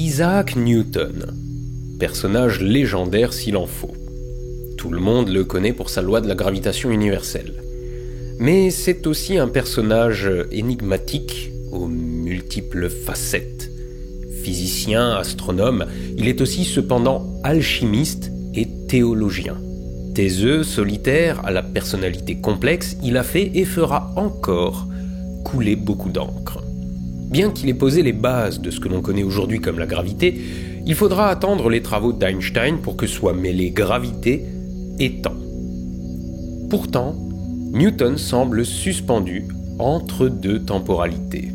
Isaac Newton, personnage légendaire s'il en faut. Tout le monde le connaît pour sa loi de la gravitation universelle. Mais c'est aussi un personnage énigmatique aux multiples facettes. Physicien, astronome, il est aussi cependant alchimiste et théologien. Taiseux, solitaire, à la personnalité complexe, il a fait et fera encore couler beaucoup d'encre. Bien qu'il ait posé les bases de ce que l'on connaît aujourd'hui comme la gravité, il faudra attendre les travaux d'Einstein pour que soient mêlés gravité et temps. Pourtant, Newton semble suspendu entre deux temporalités.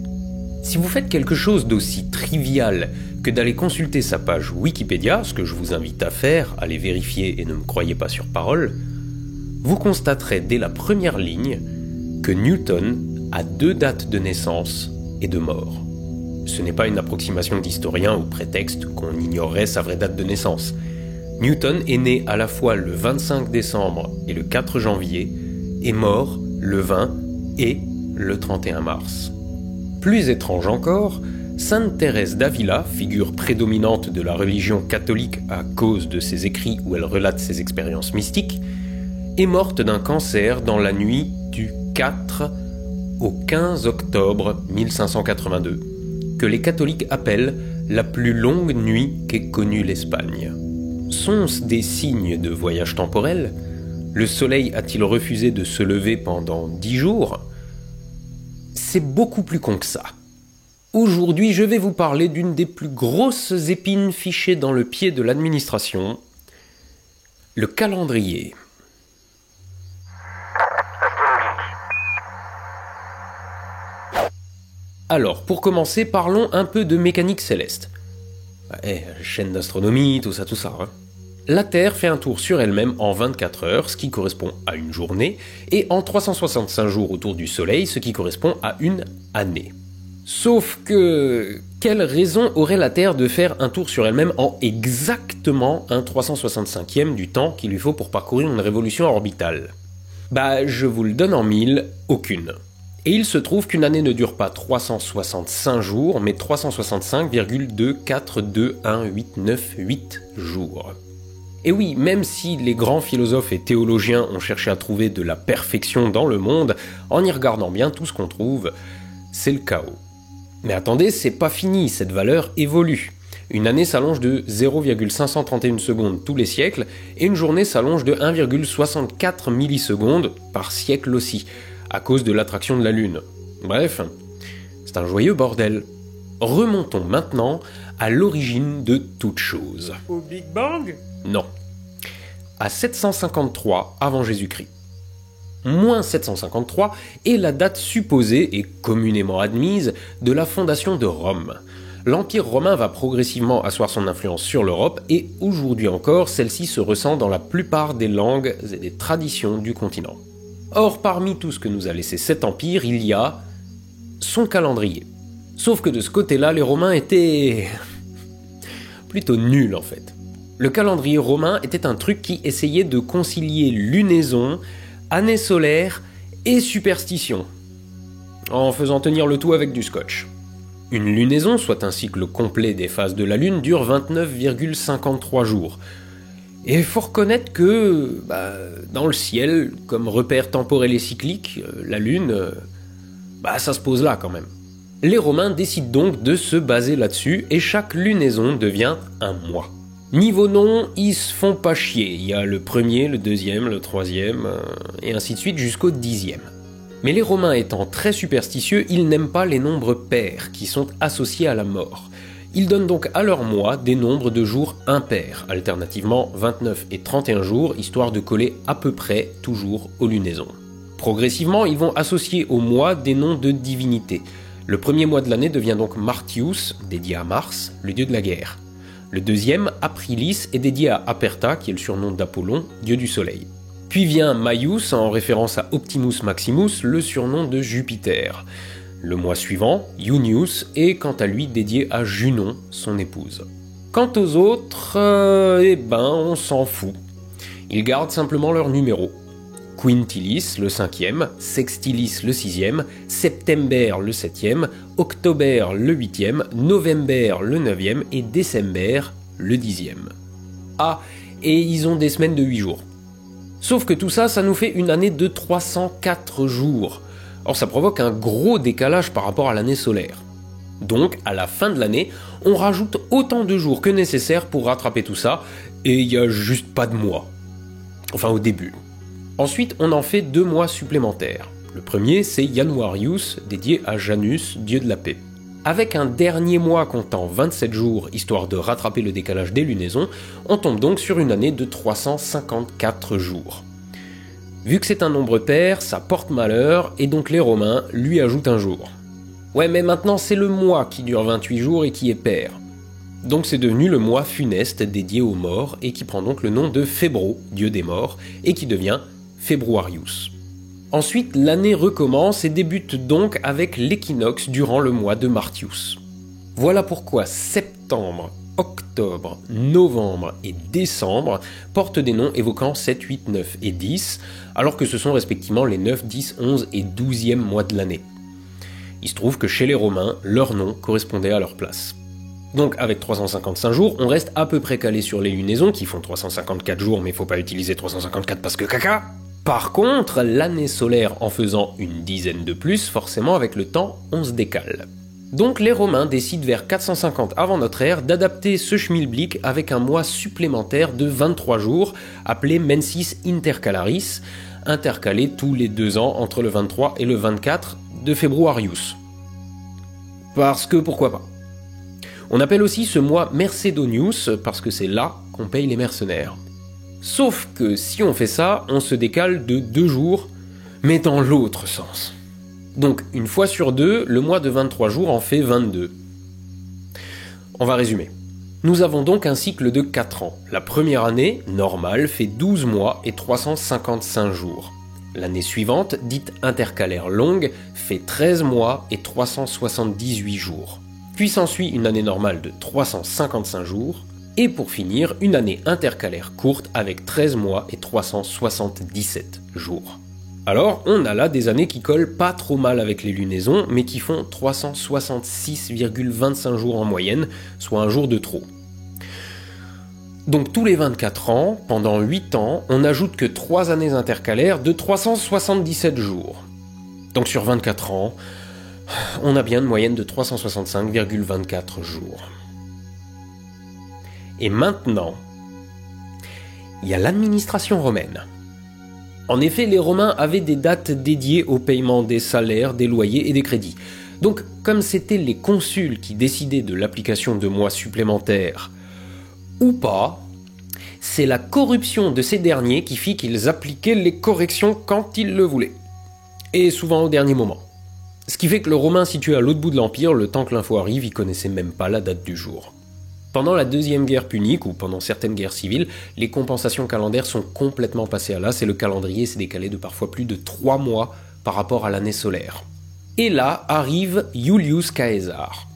Si vous faites quelque chose d'aussi trivial que d'aller consulter sa page Wikipédia, ce que je vous invite à faire, allez vérifier et ne me croyez pas sur parole, vous constaterez dès la première ligne que Newton a 2 dates de naissance et de mort. Ce n'est pas une approximation d'historien au prétexte qu'on ignorerait sa vraie date de naissance. Newton est né à la fois le 25 décembre et le 4 janvier, et mort le 20 et le 31 mars. Plus étrange encore, Sainte Thérèse d'Avila, figure prédominante de la religion catholique à cause de ses écrits où elle relate ses expériences mystiques, est morte d'un cancer dans la nuit du 4 au 15 octobre 1582, que les catholiques appellent la plus longue nuit qu'ait connue l'Espagne. Sont-ce des signes de voyage temporel ? Le soleil a-t-il refusé de se lever pendant 10 jours ? C'est beaucoup plus con que ça. Aujourd'hui, je vais vous parler d'une des plus grosses épines fichées dans le pied de l'administration, le calendrier. Alors, pour commencer, parlons un peu de mécanique céleste. Chaîne d'astronomie, tout ça, hein. La Terre fait un tour sur elle-même en 24 heures, ce qui correspond à une journée, et en 365 jours autour du Soleil, ce qui correspond à une année. Sauf que, quelle raison aurait la Terre de faire un tour sur elle-même en exactement un 365e du temps qu'il lui faut pour parcourir une révolution orbitale ? Je vous le donne en 1000, aucune. Et il se trouve qu'une année ne dure pas 365 jours, mais 365,242188 jours. Et oui, même si les grands philosophes et théologiens ont cherché à trouver de la perfection dans le monde, en y regardant bien, tout ce qu'on trouve, c'est le chaos. Mais attendez, c'est pas fini, cette valeur évolue. Une année s'allonge de 0,531 secondes tous les siècles, et une journée s'allonge de 1,64 millisecondes par siècle aussi, à cause de l'attraction de la Lune. Bref, c'est un joyeux bordel. Remontons maintenant à l'origine de toute chose. Au Big Bang ? Non. À 753 avant Jésus-Christ. Moins 753 est la date supposée et communément admise de la fondation de Rome. L'Empire romain va progressivement asseoir son influence sur l'Europe et aujourd'hui encore, celle-ci se ressent dans la plupart des langues et des traditions du continent. Or, parmi tout ce que nous a laissé cet empire, il y a son calendrier. Sauf que de ce côté-là, les Romains étaient plutôt nuls en fait. Le calendrier romain était un truc qui essayait de concilier lunaison, année solaire et superstition, en faisant tenir le tout avec du scotch. Une lunaison, soit un cycle complet des phases de la Lune, dure 29,53 jours. Et il faut reconnaître que, dans le ciel, comme repère temporel et cyclique, la Lune, ça se pose là quand même. Les Romains décident donc de se baser là-dessus, et chaque lunaison devient un mois. Niveau nom, ils se font pas chier, il y a le premier, le deuxième, le troisième, et ainsi de suite jusqu'au 10e. Mais les Romains étant très superstitieux, ils n'aiment pas les nombres pairs, qui sont associés à la mort. Ils donnent donc à leurs mois des nombres de jours impairs, alternativement 29 et 31 jours, histoire de coller à peu près toujours aux lunaisons. Progressivement, ils vont associer aux mois des noms de divinités. Le premier mois de l'année devient donc Martius, dédié à Mars, le dieu de la guerre. Le deuxième, Aprilis, est dédié à Aperta, qui est le surnom d'Apollon, dieu du soleil. Puis vient Maius, en référence à Optimus Maximus, le surnom de Jupiter. Le mois suivant, Junius, est quant à lui dédié à Junon, son épouse. Quant aux autres, on s'en fout. Ils gardent simplement leur numéro. Quintilis le 5e, Sextilis le 6e, September le 7e, October le 8e, November le 9e et December le 10e. Ah, et ils ont des semaines de 8 jours. Sauf que tout ça, ça nous fait une année de 304 jours. Or ça provoque un gros décalage par rapport à l'année solaire. Donc, à la fin de l'année, on rajoute autant de jours que nécessaire pour rattraper tout ça, et il n'y a juste pas de mois. Enfin, au début. Ensuite, on en fait 2 mois supplémentaires. Le premier, c'est Januarius, dédié à Janus, dieu de la paix. Avec un dernier mois comptant 27 jours, histoire de rattraper le décalage des lunaisons, on tombe donc sur une année de 354 jours. Vu que c'est un nombre pair, ça porte malheur, et donc les Romains lui ajoutent un jour. Ouais, mais maintenant c'est le mois qui dure 28 jours et qui est pair. Donc c'est devenu le mois funeste dédié aux morts et qui prend donc le nom de Fébro, dieu des morts, et qui devient Februarius. Ensuite, l'année recommence et débute donc avec l'équinoxe durant le mois de Martius. Voilà pourquoi septembre, octobre, novembre et décembre portent des noms évoquant 7, 8, 9 et 10, alors que ce sont respectivement les 9, 10, 11 et 12e mois de l'année. Il se trouve que chez les Romains, leur nom correspondait à leur place. Donc avec 355 jours, on reste à peu près calé sur les lunaisons qui font 354 jours, mais faut pas utiliser 354 parce que caca. Par contre, l'année solaire en faisant une dizaine de plus, forcément avec le temps, on se décale. Donc les Romains décident vers 450 avant notre ère d'adapter ce schmilblick avec un mois supplémentaire de 23 jours, appelé Mensis Intercalaris, intercalé tous les 2 ans entre le 23 et le 24 de Februarius. Parce que pourquoi pas. On appelle aussi ce mois Mercedonius parce que c'est là qu'on paye les mercenaires. Sauf que si on fait ça, on se décale de 2 jours, mais dans l'autre sens. Donc une fois sur 2, le mois de 23 jours en fait 22. On va résumer. Nous avons donc un cycle de 4 ans. La première année, normale, fait 12 mois et 355 jours. L'année suivante, dite intercalaire longue, fait 13 mois et 378 jours. Puis s'ensuit une année normale de 355 jours, et pour finir, une année intercalaire courte avec 13 mois et 377 jours. Alors, on a là des années qui collent pas trop mal avec les lunaisons, mais qui font 366,25 jours en moyenne, soit un jour de trop. Donc tous les 24 ans, pendant 8 ans, on n'ajoute que 3 années intercalaires de 377 jours. Donc sur 24 ans, on a bien une moyenne de 365,24 jours. Et maintenant, il y a l'administration romaine. En effet, les Romains avaient des dates dédiées au paiement des salaires, des loyers et des crédits. Donc, comme c'étaient les consuls qui décidaient de l'application de mois supplémentaires, ou pas, c'est la corruption de ces derniers qui fit qu'ils appliquaient les corrections quand ils le voulaient. Et souvent au dernier moment. Ce qui fait que le Romain situé à l'autre bout de l'Empire, le temps que l'info arrive, il connaissait même pas la date du jour. Pendant la deuxième guerre punique, ou pendant certaines guerres civiles, les compensations calendaires sont complètement passées à l'as et le calendrier s'est décalé de parfois plus de 3 mois par rapport à l'année solaire. Et là arrive Julius Caesar.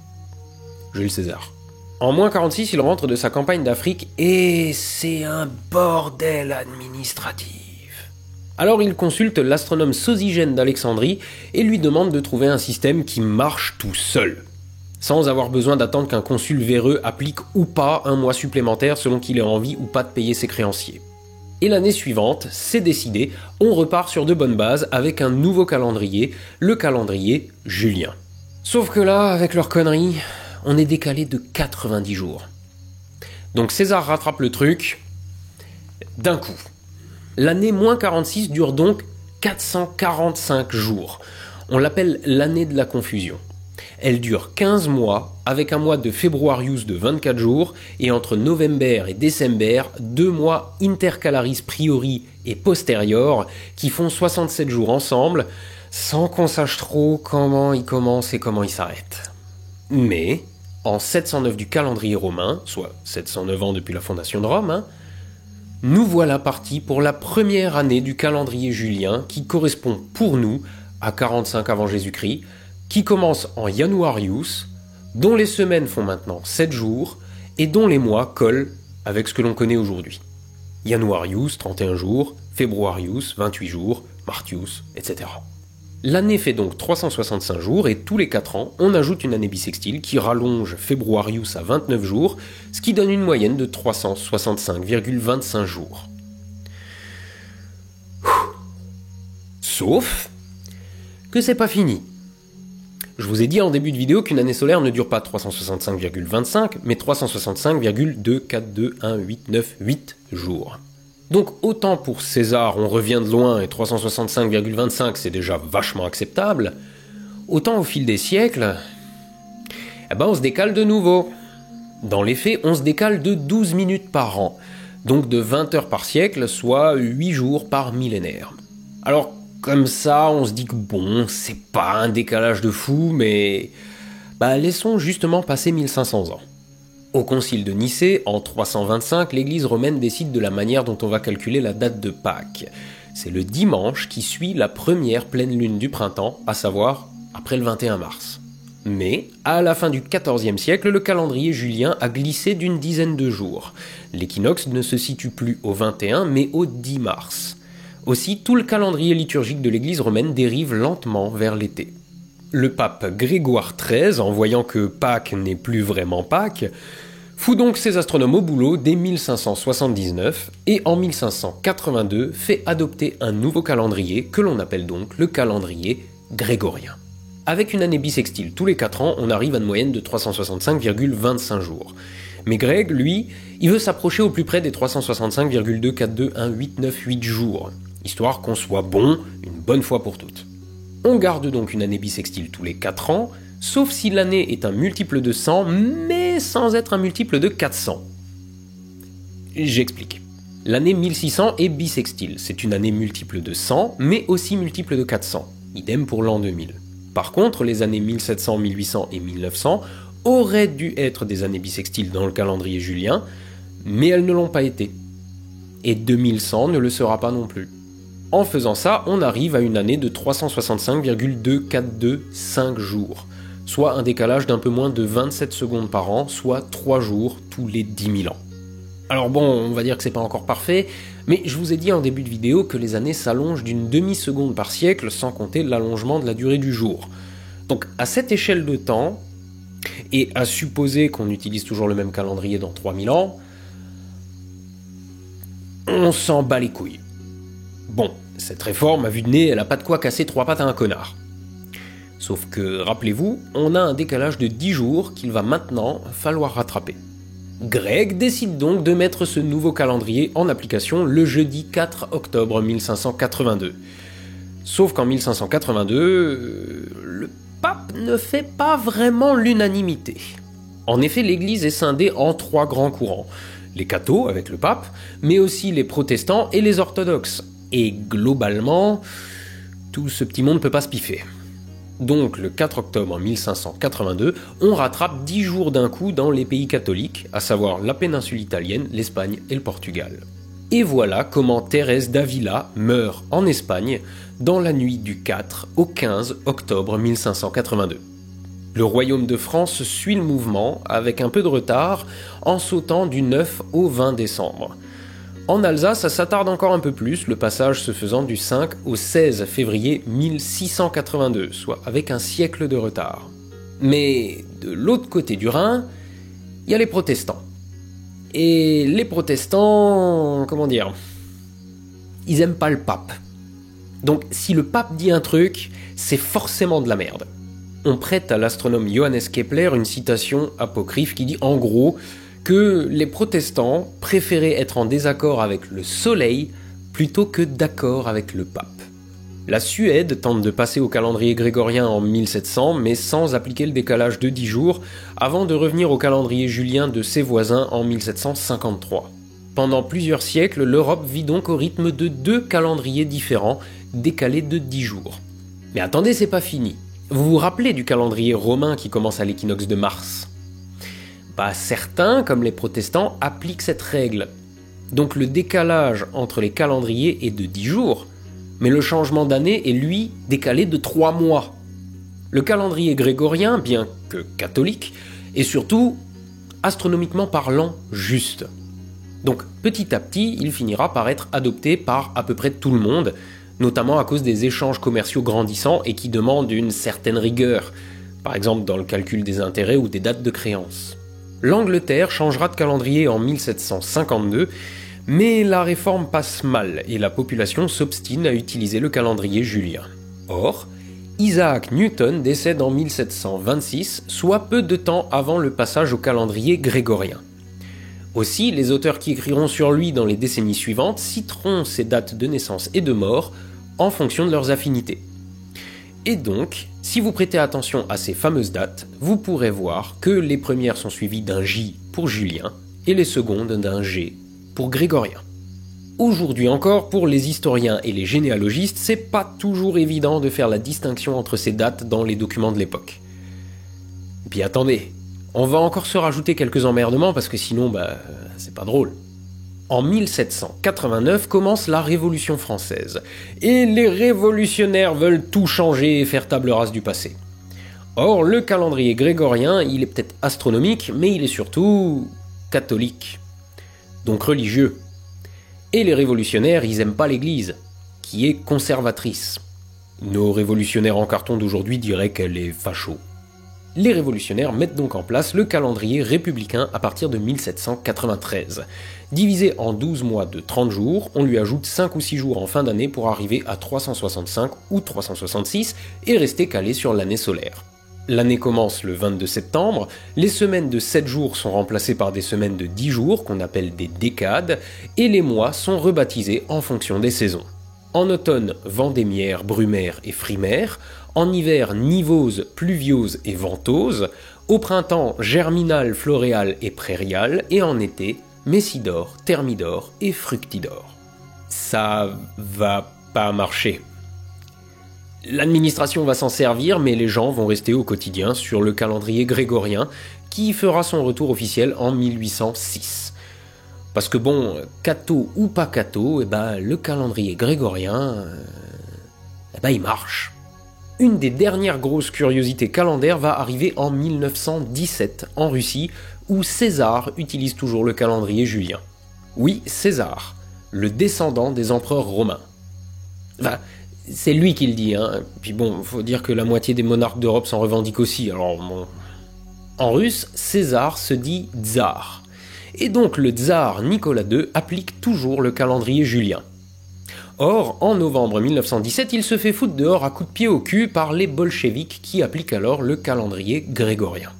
Jules César. En moins 46, il rentre de sa campagne d'Afrique et c'est un bordel administratif. Alors il consulte l'astronome Sosygène d'Alexandrie et lui demande de trouver un système qui marche tout seul, sans avoir besoin d'attendre qu'un consul véreux applique ou pas un mois supplémentaire selon qu'il ait envie ou pas de payer ses créanciers. Et l'année suivante, c'est décidé, on repart sur de bonnes bases avec un nouveau calendrier, le calendrier julien. Sauf que là, avec leurs conneries, on est décalé de 90 jours. Donc César rattrape le truc d'un coup. L'année moins 46 dure donc 445 jours. On l'appelle l'année de la confusion. Elle dure 15 mois, avec un mois de Februarius de 24 jours, et entre November et December, 2 mois intercalaris priori et posterior, qui font 67 jours ensemble, sans qu'on sache trop comment ils commencent et comment ils s'arrêtent. Mais, en 709 du calendrier romain, soit 709 ans depuis la fondation de Rome, nous voilà partis pour la première année du calendrier julien qui correspond pour nous à 45 avant Jésus-Christ, qui commence en Januarius, dont les semaines font maintenant 7 jours et dont les mois collent avec ce que l'on connaît aujourd'hui. Januarius, 31 jours, Februarius, 28 jours, Martius, etc. L'année fait donc 365 jours et tous les 4 ans, on ajoute une année bissextile qui rallonge Februarius à 29 jours, ce qui donne une moyenne de 365,25 jours. Sauf que c'est pas fini. Je vous ai dit en début de vidéo qu'une année solaire ne dure pas 365,25, mais 365,2421898 jours. Donc autant pour César, on revient de loin et 365,25 c'est déjà vachement acceptable, autant au fil des siècles, on se décale de nouveau. Dans les faits, on se décale de 12 minutes par an, donc de 20 heures par siècle, soit 8 jours par millénaire. Alors comme ça, on se dit que bon, c'est pas un décalage de fou, mais laissons justement passer 1500 ans. Au concile de Nicée, en 325, l'église romaine décide de la manière dont on va calculer la date de Pâques. C'est le dimanche qui suit la première pleine lune du printemps, à savoir après le 21 mars. Mais, à la fin du XIVe siècle, le calendrier julien a glissé d'une dizaine de jours. L'équinoxe ne se situe plus au 21, mais au 10 mars. Aussi, tout le calendrier liturgique de l'église romaine dérive lentement vers l'été. Le pape Grégoire XIII, en voyant que Pâques n'est plus vraiment Pâques, fout donc ses astronomes au boulot dès 1579 et en 1582 fait adopter un nouveau calendrier que l'on appelle donc le calendrier grégorien. Avec une année bissextile tous les 4 ans, on arrive à une moyenne de 365,25 jours. Mais Greg, lui, il veut s'approcher au plus près des 365,2421898 jours, histoire qu'on soit bon une bonne fois pour toutes. On garde donc une année bissextile tous les 4 ans, sauf si l'année est un multiple de 100, mais sans être un multiple de 400. J'explique. L'année 1600 est bissextile, c'est une année multiple de 100, mais aussi multiple de 400. Idem pour l'an 2000. Par contre, les années 1700, 1800 et 1900 auraient dû être des années bissextiles dans le calendrier julien, mais elles ne l'ont pas été. Et 2100 ne le sera pas non plus. En faisant ça, on arrive à une année de 365,2425 jours, soit un décalage d'un peu moins de 27 secondes par an, soit 3 jours tous les 10 000 ans. Alors bon, on va dire que c'est pas encore parfait, mais je vous ai dit en début de vidéo que les années s'allongent d'une demi-seconde par siècle sans compter l'allongement de la durée du jour. Donc à cette échelle de temps, et à supposer qu'on utilise toujours le même calendrier dans 3000 ans, on s'en bat les couilles. Bon, cette réforme à vue de nez, elle a pas de quoi casser 3 pattes à un connard. Sauf que, rappelez-vous, on a un décalage de 10 jours qu'il va maintenant falloir rattraper. Greg décide donc de mettre ce nouveau calendrier en application le jeudi 4 octobre 1582. Sauf qu'en 1582, le pape ne fait pas vraiment l'unanimité. En effet, l'église est scindée en 3 grands courants. Les cathos, avec le pape, mais aussi les protestants et les orthodoxes. Et globalement, tout ce petit monde ne peut pas se piffer. Donc le 4 octobre 1582, on rattrape 10 jours d'un coup dans les pays catholiques, à savoir la péninsule italienne, l'Espagne et le Portugal. Et voilà comment Thérèse d'Avila meurt en Espagne dans la nuit du 4 au 15 octobre 1582. Le royaume de France suit le mouvement avec un peu de retard en sautant du 9 au 20 décembre. En Alsace, ça s'attarde encore un peu plus, le passage se faisant du 5 au 16 février 1682, soit avec un siècle de retard. Mais de l'autre côté du Rhin, il y a les protestants. Et les protestants, ils aiment pas le pape. Donc si le pape dit un truc, c'est forcément de la merde. On prête à l'astronome Johannes Kepler une citation apocryphe qui dit en gros que les protestants préféraient être en désaccord avec le soleil plutôt que d'accord avec le pape. La Suède tente de passer au calendrier grégorien en 1700, mais sans appliquer le décalage de 10 jours, avant de revenir au calendrier julien de ses voisins en 1753. Pendant plusieurs siècles, l'Europe vit donc au rythme de 2 calendriers différents, décalés de 10 jours. Mais attendez, c'est pas fini. Vous vous rappelez du calendrier romain qui commence à l'équinoxe de mars ? Certains, comme les protestants, appliquent cette règle. Donc le décalage entre les calendriers est de 10 jours, mais le changement d'année est lui décalé de 3 mois. Le calendrier grégorien, bien que catholique, est surtout, astronomiquement parlant, juste. Donc petit à petit, il finira par être adopté par à peu près tout le monde, notamment à cause des échanges commerciaux grandissants et qui demandent une certaine rigueur, par exemple dans le calcul des intérêts ou des dates de créance. L'Angleterre changera de calendrier en 1752, mais la réforme passe mal et la population s'obstine à utiliser le calendrier julien. Or, Isaac Newton décède en 1726, soit peu de temps avant le passage au calendrier grégorien. Aussi, les auteurs qui écriront sur lui dans les décennies suivantes citeront ses dates de naissance et de mort en fonction de leurs affinités. Et donc, si vous prêtez attention à ces fameuses dates, vous pourrez voir que les premières sont suivies d'un J pour Julien et les secondes d'un G pour Grégorien. Aujourd'hui encore, pour les historiens et les généalogistes, c'est pas toujours évident de faire la distinction entre ces dates dans les documents de l'époque. Et puis attendez, on va encore se rajouter quelques emmerdements parce que sinon, c'est pas drôle. En 1789 commence la Révolution française, et les révolutionnaires veulent tout changer et faire table rase du passé. Or, le calendrier grégorien, il est peut-être astronomique, mais il est surtout catholique, donc religieux. Et les révolutionnaires, ils aiment pas l'Église, qui est conservatrice. Nos révolutionnaires en carton d'aujourd'hui diraient qu'elle est facho. Les révolutionnaires mettent donc en place le calendrier républicain à partir de 1793. Divisé en 12 mois de 30 jours, on lui ajoute 5 ou 6 jours en fin d'année pour arriver à 365 ou 366 et rester calé sur l'année solaire. L'année commence le 22 septembre, les semaines de 7 jours sont remplacées par des semaines de 10 jours qu'on appelle des décades, et les mois sont rebaptisés en fonction des saisons. En automne, vendémiaire, brumaire et frimaire, en hiver, nivose, pluviose et ventose, au printemps, germinal, floréal et prairial, et en été, messidor, thermidor et fructidor. Ça va pas marcher. L'administration va s'en servir, mais les gens vont rester au quotidien sur le calendrier grégorien, qui fera son retour officiel en 1806. Parce que bon, catho ou pas catho, le calendrier grégorien, il marche. Une des dernières grosses curiosités calendaires va arriver en 1917 en Russie, où César utilise toujours le calendrier julien. Oui, César, le descendant des empereurs romains. Enfin, c'est lui qui le dit, hein. Puis bon, faut dire que la moitié des monarques d'Europe s'en revendiquent aussi, alors bon. En russe, César se dit tsar. Et donc le tsar Nicolas II applique toujours le calendrier julien. Or, en novembre 1917, il se fait foutre dehors à coups de pied au cul par les bolcheviks qui appliquent alors le calendrier grégorien.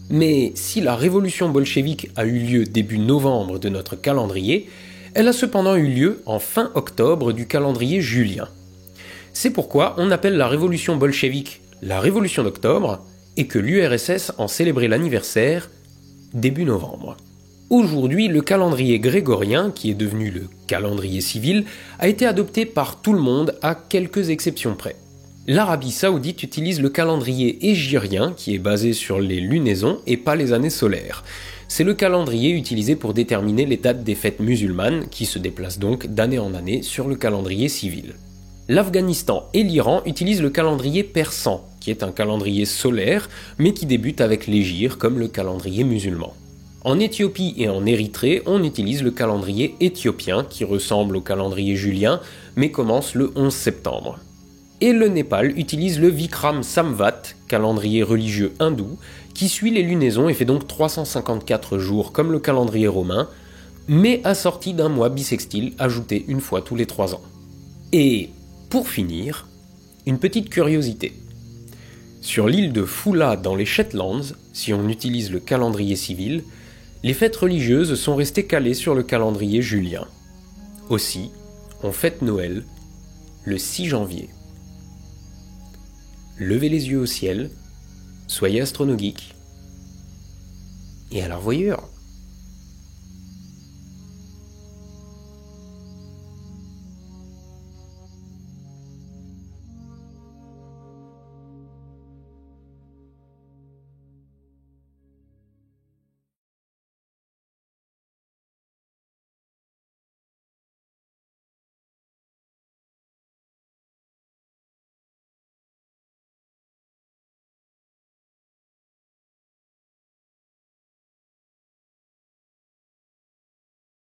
Mais si la révolution bolchevique a eu lieu début novembre de notre calendrier, elle a cependant eu lieu en fin octobre du calendrier julien. C'est pourquoi on appelle la révolution bolchevique la révolution d'octobre et que l'URSS en célébrait l'anniversaire début novembre. Aujourd'hui, le calendrier grégorien, qui est devenu le calendrier civil, a été adopté par tout le monde à quelques exceptions près. L'Arabie Saoudite utilise le calendrier hégirien, qui est basé sur les lunaisons et pas les années solaires. C'est le calendrier utilisé pour déterminer les dates des fêtes musulmanes, qui se déplacent donc d'année en année sur le calendrier civil. L'Afghanistan et l'Iran utilisent le calendrier persan, qui est un calendrier solaire, mais qui débute avec l'hégire comme le calendrier musulman. En Éthiopie et en Érythrée, on utilise le calendrier éthiopien, qui ressemble au calendrier julien, mais commence le 11 septembre. Et le Népal utilise le Vikram Samvat, calendrier religieux hindou, qui suit les lunaisons et fait donc 354 jours comme le calendrier romain, mais assorti d'un mois bissextile ajouté une fois tous les 3 ans. Et pour finir, une petite curiosité. Sur l'île de Foula dans les Shetlands, si on utilise le calendrier civil, les fêtes religieuses sont restées calées sur le calendrier julien. Aussi, on fête Noël le 6 janvier. Levez les yeux au ciel, soyez astronogeeks, et à la revoyure.